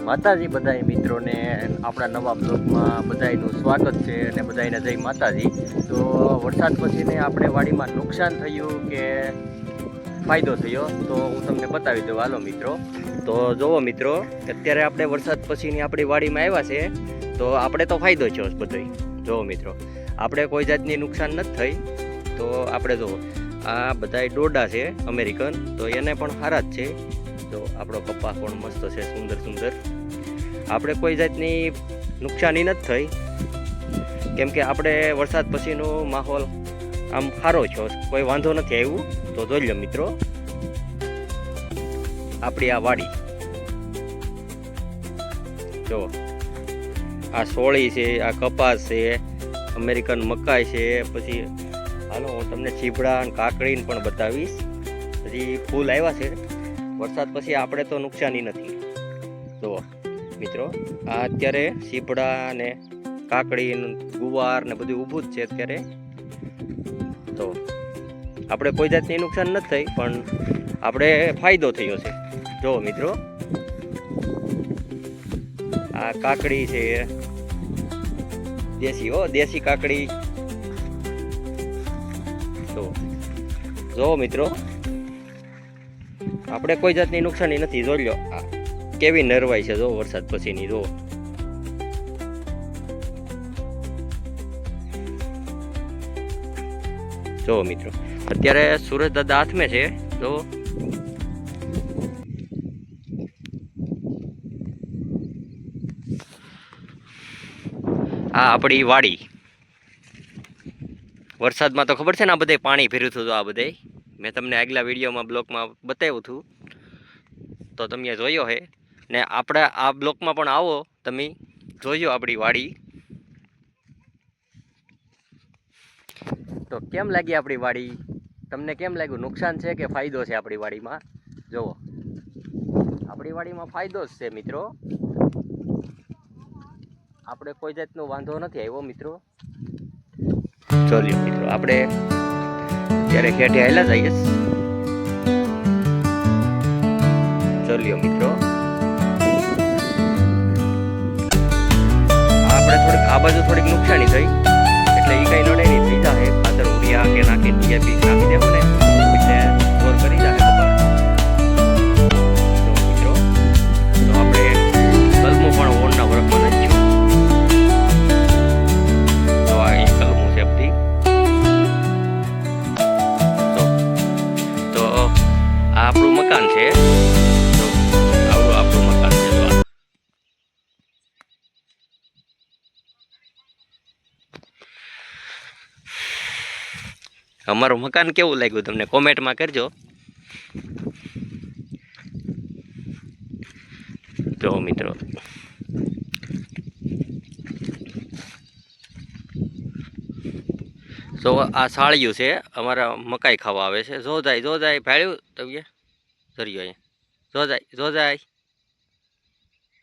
માતાજી બધાય મિત્રોને આપણા નવા બ્લોગમાં બધાયનું સ્વાગત છે અને બધાયને જય માતાજી. તો વરસાદ પછીને આપણે વાડીમાં નુકસાન થયું કે ફાયદો થયો તો હું તમને બતાવી દઉં. હાલો મિત્રો, તો જોવો મિત્રો, અત્યારે આપણે વરસાદ પછીની આપણી વાડીમાં આવ્યા છે તો આપણે તો ફાયદો થયો બધોય. જોવો મિત્રો, આપણે કોઈ જાતની નુકસાન નથી થઈ. તો આપણે જુઓ, આ બધાય ડોડા છે અમેરિકન, તો એને પણ સારા જ છે. તો આપણો કપાસ પણ મસ્ત છે, સુંદર સુંદર. આપણે કોઈ જાતની નુકસાની નથી થઈ, કેમ કે આપણે વરસાદ પછીનો માહોલ આમ સારો છે, કોઈ વાંધો નથી આવ્યું. તો જોઈ લો મિત્રો, આપણી આ વાડી જો, આ સોળી છે, આ કપાસ છે, અમેરિકન મકાઈ છે. પછી હાલો હું તમને ચીભડા અને કાકડીને પણ બતાવીશ. હજી ફૂલ આવ્યા છે. વરસાદ પછી આપણે તો નુકસાની નથી. જુઓ મિત્રો, આ અત્યારે સીપડા ને કાકડી ગુવાર ને બધું ઊભું જ છે અત્યારે. તો આપણે કોઈ જાતની નુકસાન નથી થઈ, પણ આપણે ફાયદો થયો છે. જુઓ મિત્રો, આ કાકડી છે દેશી, દેશી કાકડી. તો જુઓ મિત્રો, આપણે કોઈ જાતની નુકસાની નથી. જોઈ લો કેવી નરવાઈ છે, જો વરસાદ પછીની. જો મિત્રો, અત્યારે સુરજ દાદા હાથમે છે. જો આ આપણી વાડી. વરસાદમાં તો ખબર છે ને, આ બધે પાણી ભર્યું હતું. આ બધે મેં તમને આગલા વિડીયોમાં બ્લોકમાં બતાવ્યું હતું, તો તમે જોયો હે. ને આપણે આ બ્લોકમાં પણ આવો, તમે જોયો આપણી વાડી. તો કેમ લાગી આપણી વાડી? તમને કેમ લાગ્યું? નુકસાન છે કે ફાયદો છે આપણી વાડીમાં? જુઓ, આપણી વાડીમાં ફાયદો જ છે મિત્રો. આપણે કોઈ જાતનો વાંધો નથી આવ્યો મિત્રો. ચાલ્યો મિત્રો, આપણે ત્યારે ખેડે આવેલા જઈએ. ચાલ્યો મિત્રો, આપણે થોડીક આ બાજુ થોડીક નુકસાની થઈ, એટલે એ કઈ નડે નહીં. થઈ જાય ખાતર ઉડિયા કે નાખી બીજા બી નાખી દેવું ને, એટલે સ્ટોર કરી જાય મિત્રો. તો આપણે કલમું પણ ઓનના વર્કમાં નાખ્યું. તો આ એ કલમું છે બધી. તો આ આપણું મકાન છે. આપણું મકાન છે. અમારું મકાન કેવું લાગ્યું તમને કોમેન્ટમાં કરજો. જો મિત્રો, તો આ સાળિયું છે, અમારા મકાઈ ખાવા આવે છે. જો જાય ભાડ્યું તમે ધર્યો અહીંયા.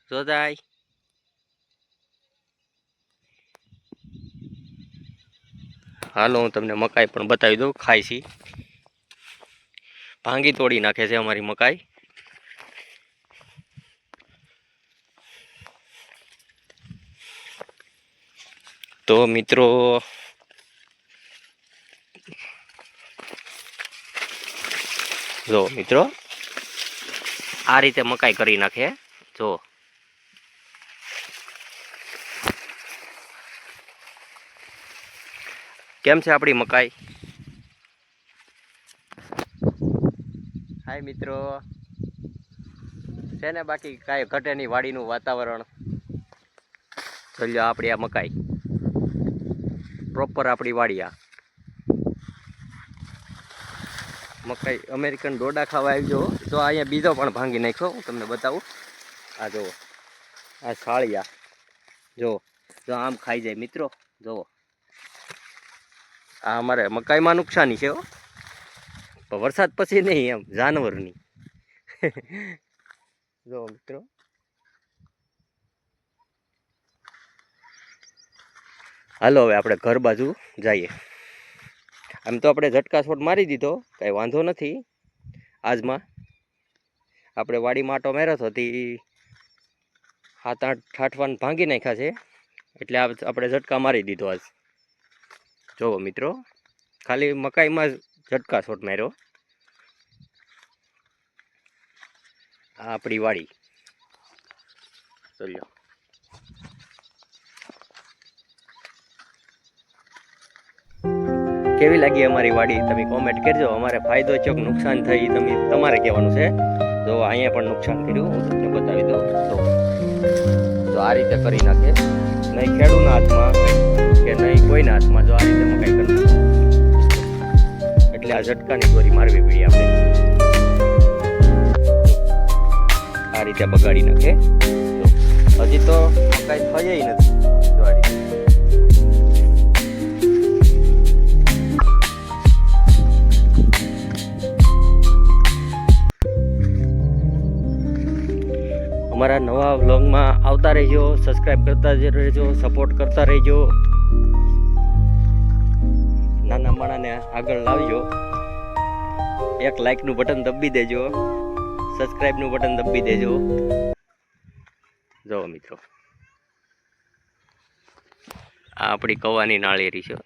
જો જાય. હાલો હું તમને મકાઈ પણ બતાવી દઉં. ખાઈ છી, ભાંગી તોડી નાખે છે અમારી મકાઈ. તો મિત્રો, જો મિત્રો, આ રીતે મકાઈ કરી નાખે. જો કેમ છે આપણી મકાઈ? હાય મિત્રો, છે ને બાકી કાંઈ ઘટે નહીં વાડીનું વાતાવરણ. ચાલ્યો આપણી આ મકાઈ પ્રોપર આપણી વાડી. આ મકાઈ અમેરિકન ડોડા ખાવા આવજો. તો અહીંયા બીજો પણ ભાંગી નાખ્યો, હું તમને બતાવું. આ જુઓ, આ સાળિયા જો આમ ખાઈ જાય મિત્રો. જુઓ, આ અમારે મકાઈમાં નુકસાની છે, પણ વરસાદ પછી નહીં, એમ જાનવરની. જો મિત્રો, હાલો હવે આપણે ઘર બાજુ જઈએ. આમ તો આપણે ઝટકા શોટ મારી દીધો, કાંઈ વાંધો નથી. આજમાં આપણે વાડીમાં આટો માર્યો હતો, 7-8 ઠાઠવાન ભાંગી નાખ્યા છે, એટલે આપણે ઝટકા મારી દીધો આજ. જોવો મિત્રો, ખાલી મકાઈમાં જ ઝટકા શોટ માર્યો. આ આપણી વાડી ચલ્યો. કેવી લાગી અમારી વાડી તમે કોમેન્ટ કરજો. અમારે ફાયદો છે કે નુકસાન થઈ તમે તમારે કહેવાનું છે. જો અહીંયા પણ નુકસાન કર્યું, હું તમને બતાવી દઉં. તો આ રીતે કરી નાખે, નહીં ખેડૂતના હાથમાં કે નહીં કોઈના હાથમાં. જો આ રીતે મકાઈ કરી નાખે એટલે આ ઝટકાની દોરી મારવી પડી આપણે. આ રીતે બગાડી નાખે. હજી તો મકાઈ થઈ નથી. જો આ રીતે અમારા નવા વ્લોગમાં આવતા રહેજો, સબસ્ક્રાઇબ કરતા રહેજો, સપોર્ટ કરતા રહેજો. નાના માણાને આગળ લાવજો. એક લાઈકનું બટન દબી દેજો, સબસ્ક્રાઇબનું બટન દબી દેજો. જો મિત્રો, આ આપણી કવાની નાળિયેરી છે.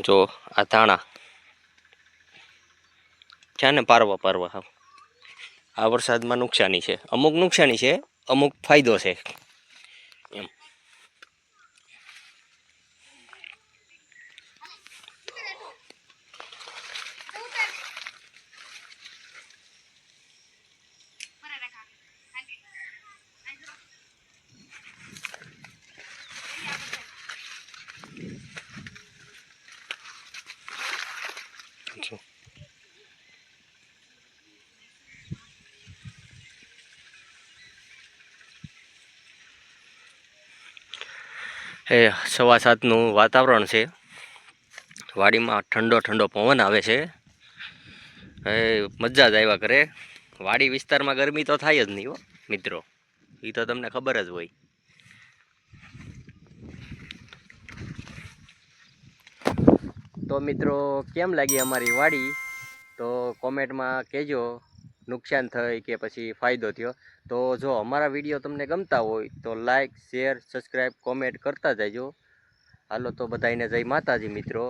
જો આ ધાણા છે ને, પારવા હા. આ વરસાદમાં નુકસાની છે, અમુક નુકસાની છે, અમુક ફાયદો છે એમ. એ 7:15નું વાતાવરણ છે. વાડીમાં ઠંડો ઠંડો પવન આવે છે. એ મજા જ આવ્યા કરે. વાડી વિસ્તારમાં ગરમી તો થાય જ નહીં હો મિત્રો, એ તો તમને ખબર જ હોય. તો મિત્રો, કેમ લાગી અમારી વાડી તો કોમેન્ટમાં કહેજો. નુકસાન થઈ કે પછી ફાયદો થયો. તો જો અમારા વિડીયો તમને ગમતા હોય તો લાઈક, શેર, સબસ્ક્રાઈબ, કોમેન્ટ કરતા જજો. હાલો તો બધાને જય માતાજી મિત્રો.